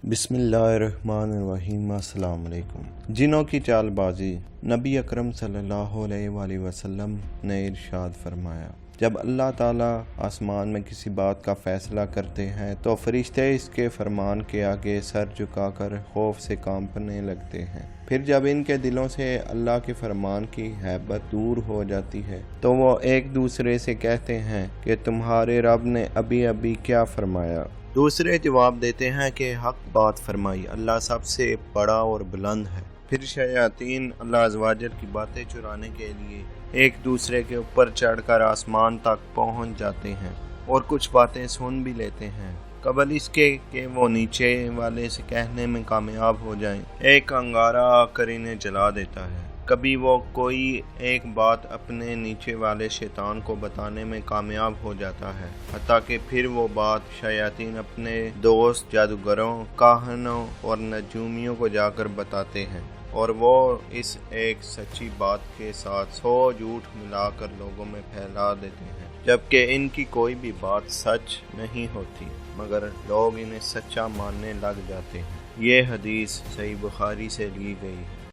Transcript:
बिस्मिल्लाहिर्रहमानिर्रहीम। अस्सलाम वालेकुम। जिनों की चालबाजी। नबी अकरम सल्लल्लाहु अलैहि वसल्लम ने इरशाद फरमाया, जब अल्लाह ताला आसमान में किसी बात का फैसला करते हैं तो फरिश्ते इसके फरमान के आगे सर झुकाकर खौफ से कांपने लगते हैं। फिर जब इनके दिलों से अल्लाह के फरमान की हैबत दूर हो जाती है तो वो एक दूसरे से कहते हैं कि तुम्हारे रब ने अभी अभी क्या फरमाया। दूसरे जवाब देते हैं कि हक बात फरमाई, अल्लाह सबसे बड़ा और बुलंद है। फिर शयातीन अल्लाह अज़्वाजल की बातें चुराने के लिए एक दूसरे के ऊपर चढ़कर आसमान तक पहुंच जाते हैं और कुछ बातें सुन भी लेते हैं कबल इसके कि वो नीचे वाले से कहने में कामयाब हो जाएं। एक अंगारा आकर इन्हें जला देता है। कभी वो कोई एक बात अपने नीचे वाले शैतान को बताने में कामयाब हो जाता है, हत्ता कि फिर वो बात शयातीन अपने दोस्त जादूगरों, काहनों और नजूमियों को जाकर बताते हैं और वो इस एक सच्ची बात के साथ 100 झूठ मिलाकर लोगों में फैला देते हैं, जबकि इनकी कोई भी बात सच नहीं होती मगर लोग इन्हें सच्चा मानने लग जाते हैं। ये हदीस सही बुखारी से ली गई है।